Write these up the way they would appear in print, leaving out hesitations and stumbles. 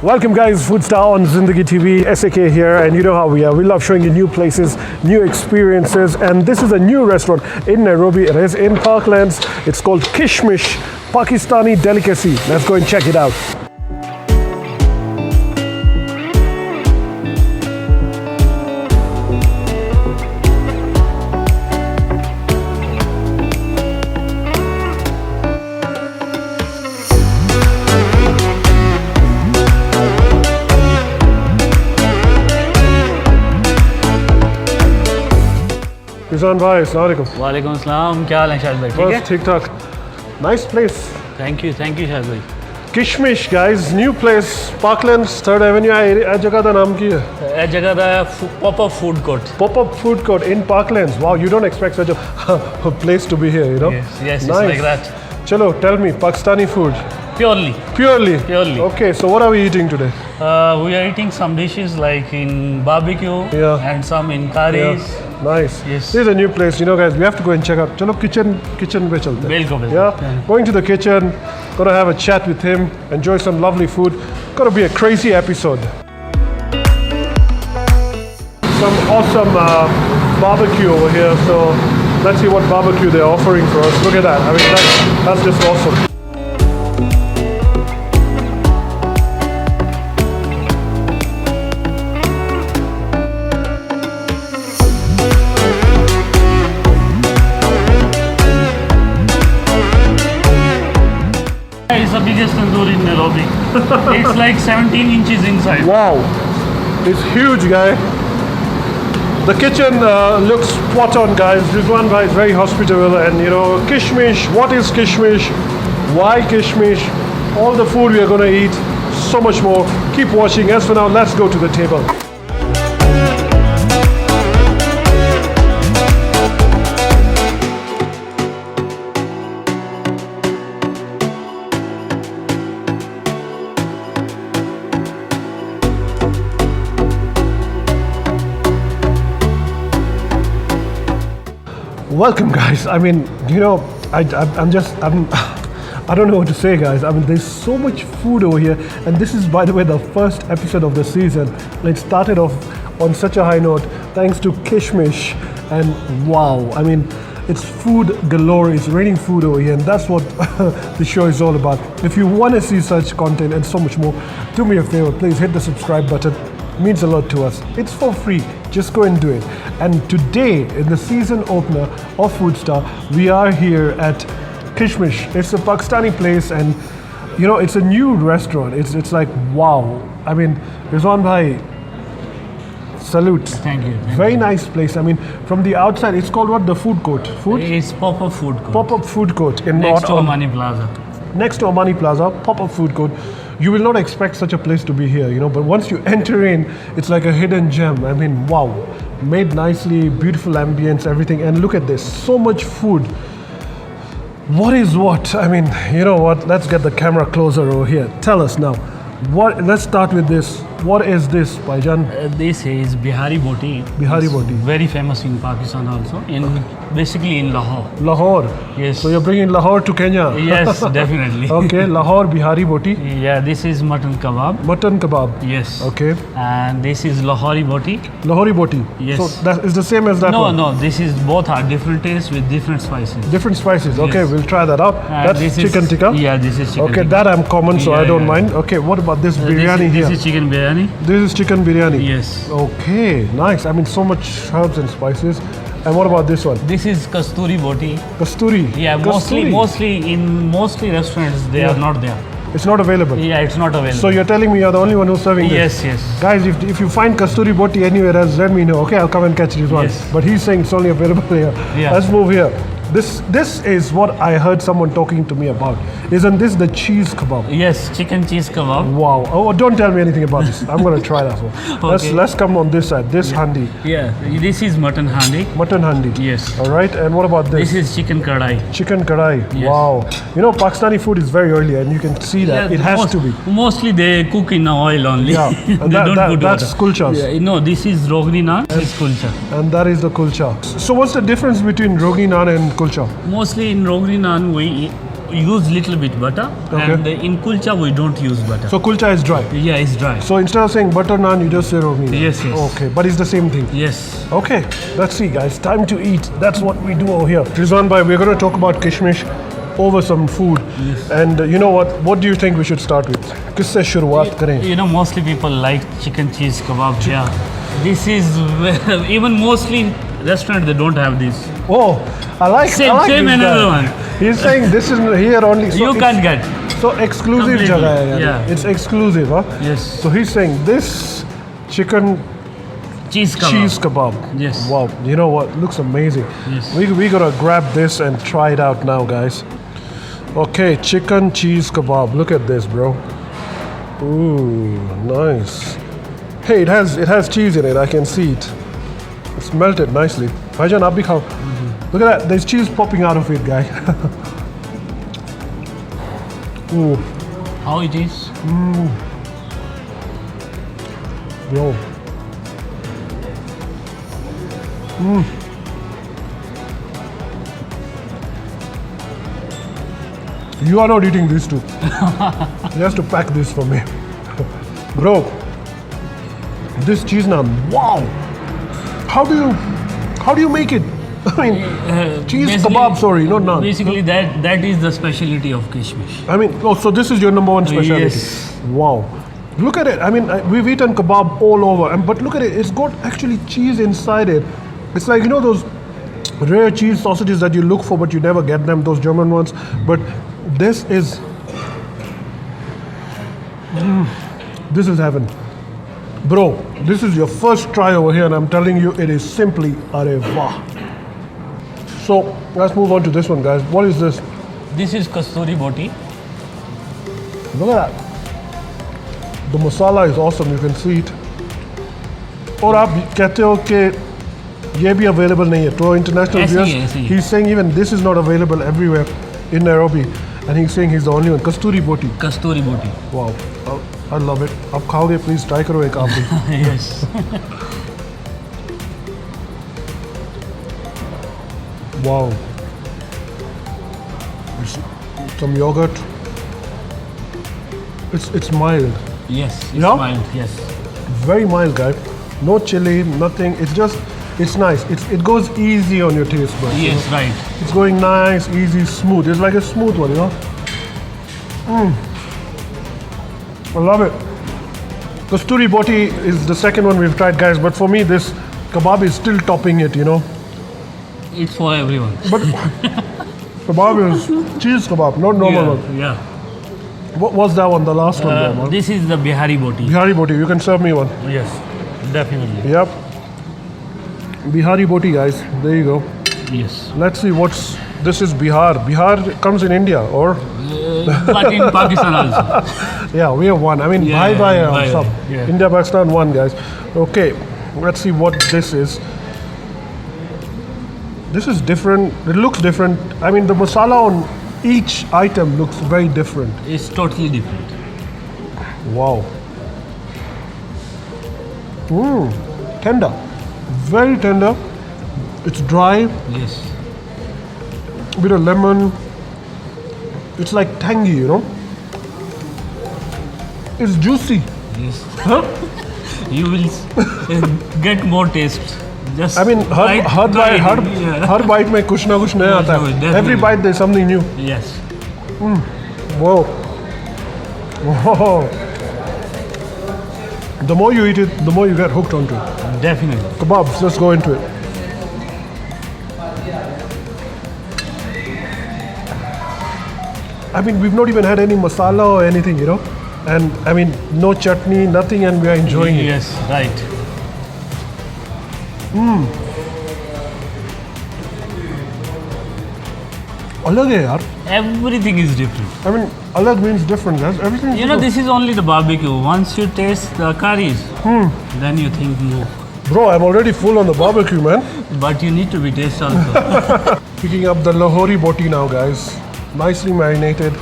Welcome guys, FoodSta on Zindagi TV, SAK here, and you know how we are. We love showing you new places, new experiences, and this is a new restaurant in Nairobi. It is in Parklands. It's called Qishmish, Pakistani Delicacy. Let's go and check it out. Rizwan bhai, assalamu alaikum. वालेकुम अस्सलाम, क्या हाल है शाहिद भाई? ठीक है? ठीक ठाक. Nice place. Thank you Shahid भाई. Qishmish guys, new place, Parklands, 3rd Avenue. ਇਹ ਜਗ੍ਹਾ ਦਾ ਨਾਮ ਕੀ ਹੈ? ਇਹ ਜਗ੍ਹਾ ਦਾ pop-up food court. Pop-up food court in Parklands. Wow, you don't expect such a place to be here, you know? Yes, nice. It's like that. Chalo, tell me, Pakistani food. Purely. Okay, so what are we eating today? We are eating some dishes like in barbecue and some in curries. Yeah. Nice. Yes. This is a new place, you know guys, we have to go and check out. Chalo, kitchen pe chalte hain. Bilkul. Yeah, going to the kitchen, gonna have a chat with him, enjoy some lovely food. Gonna be a crazy episode. Some awesome barbecue over here, so let's see what barbecue they're offering for us. Look at that, I mean that's just awesome. It's the biggest tandoor in Nairobi. It's like 17 inches inside. Wow, it's huge, guy. The kitchen looks spot on, guys. Rizwan bhai is very hospitable, and you know, Qishmish. What is Qishmish? Why Qishmish? All the food we are going to eat, so much more. Keep watching. As for now, let's go to the table. Welcome guys. I mean, you know, I don't know what to say, guys. I mean, there's so much food over here, and this is, by the way, the first episode of the season. It started off on such a high note thanks to Qishmish, and wow, I mean, it's food galore. It's raining food over here, and that's what the show is all about. If you want to see such content and so much more, do me a favor, please hit the subscribe button. It means a lot to us. It's for free. Just go and do it. And today, in the season opener of FoodSta, we are here at Qishmish. It's a Pakistani place, and you know, it's a new restaurant. It's like wow. I mean, Rizwan bhai, salute. Thank you. Very nice place. I mean, from the outside, it's called what? The food court. It's pop-up food court. Pop-up food court in next to Amani Plaza. Next to Amani Plaza, pop-up food court. You will not expect such a place to be here, you know, but once you enter in, it's like a hidden gem. I mean, wow, made nicely, beautiful ambience, everything. And look at this, so much food. What is what? I mean, you know what? Let's get the camera closer over here. Tell us now. Let's start with this. What is this, Bhaijan? This is Bihari Bhoti. Bihari Bhoti. Very famous in Pakistan also. Basically in Lahore. Lahore. Yes. So you're bringing Lahore to Kenya. Yes, definitely. Okay, Lahore Bihari Bhoti. Yeah, this is mutton kebab. Mutton kebab. Yes. Okay. And this is Lahori Bhoti. Lahori Bhoti. Yes. So that is the same as that one? No. This is both are different tastes with different spices. Different spices. Okay, yes. We'll try that out. That's chicken tikka. Yeah, this is chicken. Okay, tikka. that I'm common, so I don't mind. Okay, what about this biryani here? This is chicken biryani. This is chicken biryani. Yes. Okay, nice. I mean, so much herbs and spices. And what about this one? This is Kasoori Bhoti. Kasoori. Yeah, Kasoori. mostly in restaurants they are not there. It's not available. Yeah, it's not available. So you're telling me you're the only one who's serving this? Yes. Guys, if you find Kasoori Bhoti anywhere else, let me know. Okay, I'll come and catch this one. Yes. But he's saying it's only available here. Yeah. Let's move here. This is what I heard someone talking to me about. Isn't this the cheese kebab? Yes, chicken cheese kebab. Wow. Oh, don't tell me anything about this. I'm going to try that one. Okay. Let's come on this side. This handi. Yeah, this is mutton handi. Mutton handi. Yes. All right. And what about this? This is chicken kadai. Chicken kadai. Yes. Wow. You know, Pakistani food is very early, and you can see that. It has to be. Mostly they cook in oil only. Yeah. And that's kulchas. Yeah, no, this is rogni naan. This is kulcha. And that is the kulcha. So what's the difference between rogni naan and kulcha? Mostly in rogni naan we use little bit butter, and in kulcha we don't use butter. So kulcha is dry? Yeah, it's dry. So instead of saying butter naan, you just say romi? Yes. Okay, but it's the same thing? Yes. Okay, let's see guys, time to eat. That's what we do over here. Rizwan bhai, we're going to talk about Qishmish over some food. Yes. And you know what do you think we should start with? Kisse shuruaat kare? You know, mostly people like chicken cheese kebab. Yeah. This is even mostly restaurant they don't have this. Oh, I like Same this another guy. one. He's saying this is here only. So You can't get. So exclusive Completely, jagah hai, yani. yeah. It's exclusive, huh? Yes. So he's saying this chicken Cheese kebab. cheese kebab. Yes. Wow, you know what? Looks amazing. Yes. We gotta grab this and try it out now, guys. Okay, chicken cheese kebab. Look at this, bro. Ooh, nice. Hey, it has cheese in it. I can see it. It's melted nicely. Bhaijan, aap bhi khao. Look at that. There's cheese popping out of it, guy. Ooh, How it is? bro. You are not eating these two. He has to pack this for me. Bro, this cheese naan, wow. How do you make it? I mean, cheese basically- kebab, sorry, not naan. Basically, that is the specialty of Qishmish. I mean, oh, so this is your number one specialty. Yes. Wow. Look at it. I mean, we've eaten kebab all over, but look at it. It's got actually cheese inside it. It's like, you know, those rare cheese sausages that you look for, but you never get them, those German ones. But this is, this is heaven. Bro, this is your first try over here, and I'm telling you, it is simply ArehWah. So let's move on to this one, guys. What is this? This is Kasoori Bhoti. Look at that. The masala is awesome, you can see it. और आप कहते हो कि ये भी available नहीं है तो international ऐसे ही viewers, है, ऐसे ही है. he's saying even this is not available everywhere in Nairobi, and he's saying he's the only one. Kasoori Bhoti. Kasoori Bhoti. Wow, I love it. आप खाओगे please try करो एक आप भी. Yes. Wow. Some yogurt. It's mild. Yes. It's Yeah? mild. Yes. Very mild, guy. No chili, nothing. It's nice. It goes easy on your taste buds. you Yes. know? Right. It's going nice, easy, smooth. It's like a smooth one, you know. I love it. Kasoori Bhoti is the second one we've tried, guys. But for me, this kebab is still topping it, you know. It's for everyone. But kebab is cheese kebab, not normal one. Yeah. What was that one? The last one, there, man. This is the Bihari Bhoti. Bihari Bhoti. You can serve me one. Yes. Definitely. Yep. Bihari Bhoti, guys. There you go. Yes. Let's see what's. This is Bihar. Bihar comes in India, or But in Pakistan also. yeah, we have one. I mean, Yeah, bye bye. bye. Sub. Yeah. India, Pakistan, one, guys. Okay, let's see what this is. This is different. It looks different. I mean, the masala on each item looks very different. It's totally different. Wow. Tender. Very tender. It's dry. Yes. Bit of lemon. It's like tangy, you know. It's juicy. Yes. Huh? You will get more taste. Just I mean, try- try it. Yeah. Her bite में कुछ ना कुछ नया आता है. Definitely. Every bite there's something new. Yes. Whoa. Whoa. The more you eat it, the more you get hooked onto it. Definitely. Kebabs, let's go into it. I mean, we've not even had any masala or anything, you know. And I mean, no chutney, nothing, and we are enjoying it. Yes. Right. अलग है यार. Everything is different. I mean, अलग means different, guys. Everything is You know, different. this is only the barbecue. Once you taste the curries, then you think more. Bro, I'm already full on the barbecue, man. But you need to be taste also. Picking up the Lahori Bhoti now, guys. Nicely marinated.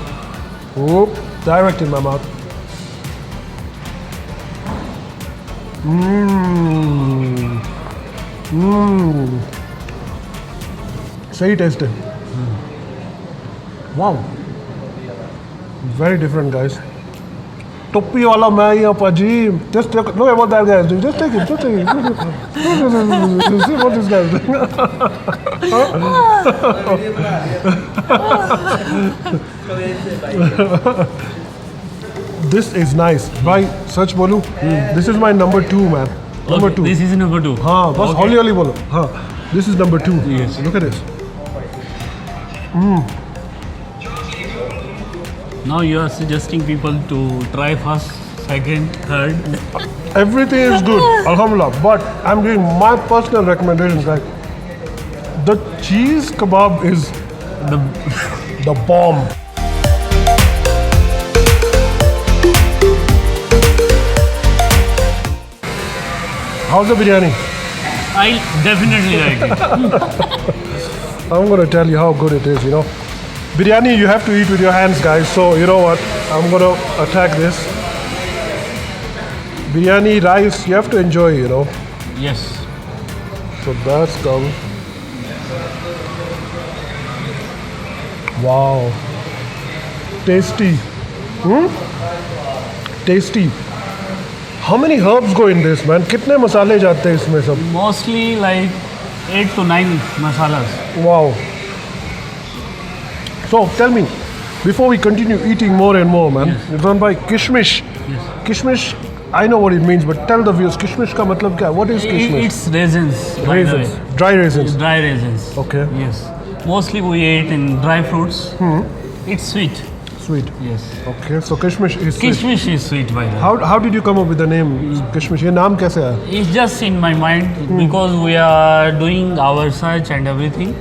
Whoop, direct in my mouth. सही test है. Wow. Very different, guys. Topi wala main ya paji. Just look at what that guy is doing. Just take it. See what this guy is doing. This is nice. Bhai, sach bolu. This is my number 2, man. Number 2. This is number 2. हाँ बस हौली हौली बोलो हाँ this is number 2 Yes. look at this Now you are suggesting people to try first, second, third. everything is good alhamdulillah but I'm giving my personal recommendations like the cheese kebab is the bomb. How's the biryani? I definitely like it. I'm gonna tell you how good it is, you know. Biryani you have to eat with your hands, guys, so you know what? I'm gonna attack this. Biryani, rice, you have to enjoy, you know. Yes. So that's come. Wow. Tasty. Tasty. How many herbs go in this, man? कितने मसाले जाते हैं इसमें सब? Mostly like 8 to 9 masalas. Wow. So tell me, before we continue eating more and more, man, it's done by Qishmish. Yes. Qishmish, I know what it means, but tell the viewers, Qishmish का मतलब क्या? What is Qishmish? It's raisins. by the Raisins, way. dry raisins. It's dry raisins. Okay. Yes. Mostly we eat in dry fruits. It's sweet. Sweet. Yes. Okay, so Qishmish is sweet. Kishmish is sweet by the way. How did you come up with the name Qishmish? ये नाम कैसे आया? It's just in my mind because we are doing our research and everything.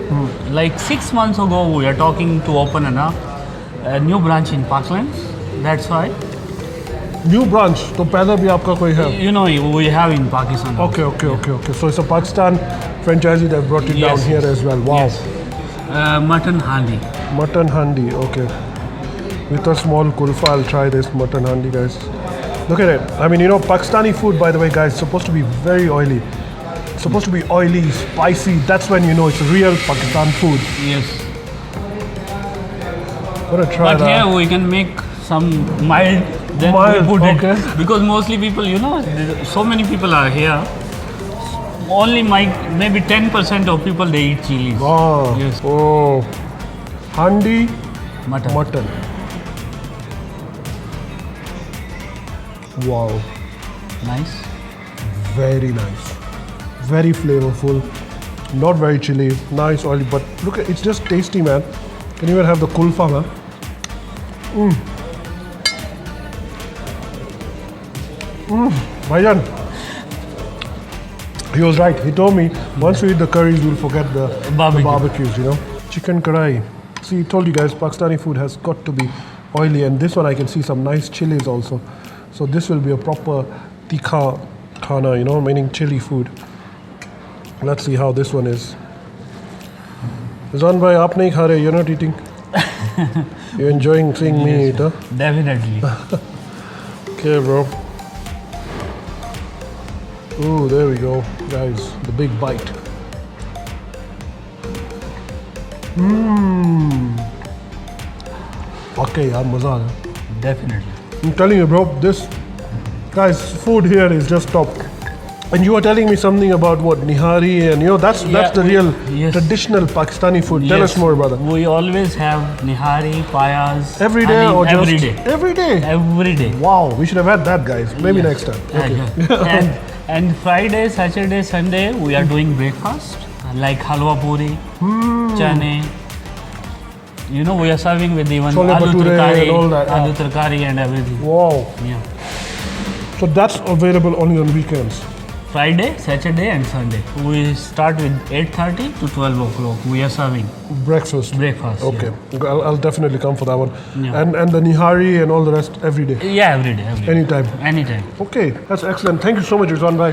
Like 6 months ago, we are talking to open a new branch in Parklands. That's why. New branch. तो पहले भी आपका कोई है? You know, we have in Pakistan. Okay. So it's a Pakistan franchisee that brought it down Yes, here yes. as well. Wow. Yes. Mutton handi. Mutton handi. Okay. With a small kulfa, I'll try this mutton handi, guys. Look at it. I mean, you know, Pakistani food, by the way, guys, supposed to be very oily. It's supposed to be oily, spicy. That's when you know it's real Pakistan food. Yes. Gonna try But that. here we can make some mild. Then Mild, we put okay. it because mostly people, you know, so many people are here. Only maybe 10% of people they eat chilies. Ah. Yes. Oh. Handi Mutton. mutton. Wow. Nice. Very nice. Very flavorful. Not very chilly. Nice oily, but look at it's just tasty, man. Can you even have the kulfa, man? Bhaijan. He was right. He told me once we eat the curries, we'll forget the barbecues, you know. Chicken karai. See, he told you guys, Pakistani food has got to be oily, and this one I can see some nice chilies also. So this will be a proper tikha khana, you know, meaning chili food. Let's see how this one is. Rizwan bhai, aap nahi kha rahe, you're not eating. You're enjoying seeing me eat, huh? Definitely. Okay, bro. Ooh, there we go, guys. The big bite. Okay, yaar, maza aa gaya. Definitely. I'm telling you, bro, this guys, food here is just top. And you were telling me something about what nihari, and you know that's the real traditional Pakistani food. Tell us more, brother. We always have nihari, payas. Every day or just every day? Every day. Every day. Wow, we should have had that, guys. Maybe next time. Okay. And Friday, Saturday, Sunday we are doing breakfast like halwa puri, chane. You know, we are serving with even Chole aloo bhature tarkari, and all that, aloo tarkari and everything. Wow. Yeah. So that's available only on weekends. Friday, Saturday and Sunday. We start with 8:30 to 12 o'clock. We are serving Breakfast. breakfast. Okay, I'll definitely come for that one. Yeah. And the nihari and all the rest every day. Yeah, every day. Anytime. Anytime. Okay, that's excellent. Thank you so much, Rizwan bhai.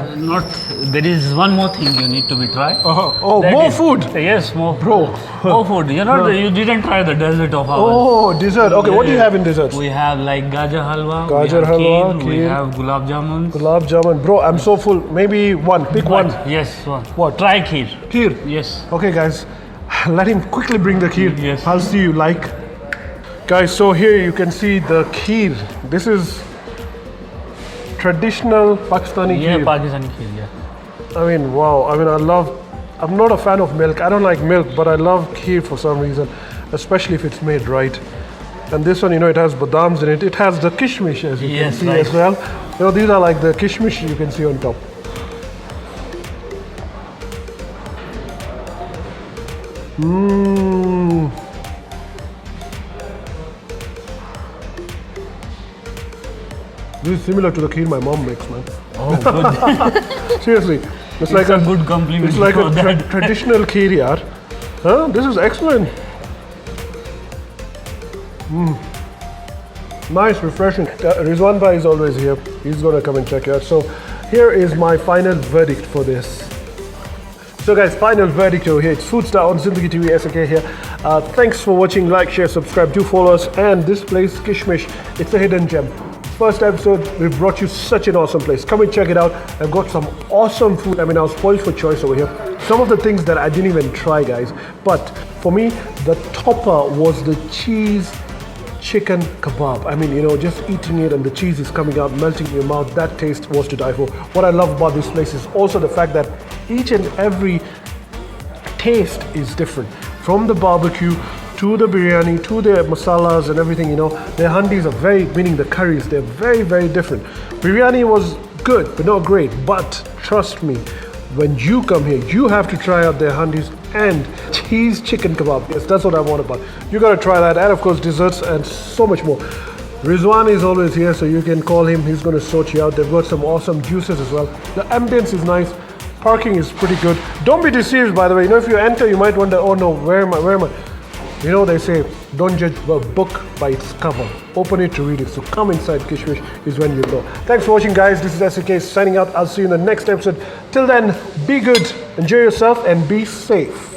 There is one more thing you need to be try. Oh, That more is- food. Yes, more. Bro. More food. You didn't try the dessert of ours. Oh, dessert. Okay, what do you have in desserts? We have like gajar halwa. Gajar we have halwa, kheer, we kheer. have gulab jamun. Gulab jamun. Bro, I'm so full. Maybe one. Pick one. Yes, one. What? Try kheer. Kheer. Yes. Okay, guys. Let him quickly bring the kheer. Yes. I'll see you like. Guys, so here you can see the kheer. This is traditional Pakistani Yeah, kheer. Pakistani kheer, yeah. I mean, wow. I mean, I'm not a fan of milk. I don't like milk, but I love kheer for some reason, especially if it's made right. And this one, it has badams in it. It has the Qishmish, as you can Yes, see right. as well. These are like the Qishmish you can see on top. This is similar to the kheer my mom makes, man. Oh, good. Seriously, it's like a good compliment It's like for a that. traditional kheer, yaar. Huh? This is excellent. Nice, refreshing. Rizwan bhai is always here. He's going to come and check it out. So here is my final verdict for this. So guys, final verdict over here. It's FoodSta on Zindagi Tv Ke here. Thanks for watching. Like, share, subscribe. Do follow us. And this place, Qishmish, it's a hidden gem. First episode, we've brought you such an awesome place. Come and check it out. I've got some awesome food. I mean, I was spoiled for choice over here. Some of the things that I didn't even try, guys. But for me, the topper was the cheese chicken kebab. I mean, just eating it and the cheese is coming out, melting in your mouth. That taste was to die for. What I love about this place is also the fact that each and every taste is different. From the barbecue to the biryani, to the masalas and everything, their handis are meaning the curries, they're very, very different. Biryani was good, but not great. But trust me, when you come here, you have to try out their handis and cheese chicken kebab. Yes, that's what I want about. You gotta try that, and of course desserts and so much more. Rizwan is always here, so you can call him. He's gonna sort you out. They've got some awesome juices as well. The ambience is nice. Parking is pretty good. Don't be deceived, by the way. If you enter, you might wonder, oh no, where am I? They say, don't judge a book by its cover. Open it to read it. So come inside Qishmish is when you know. Thanks for watching, guys. This is SK signing out. I'll see you in the next episode. Till then, be good, enjoy yourself, and be safe.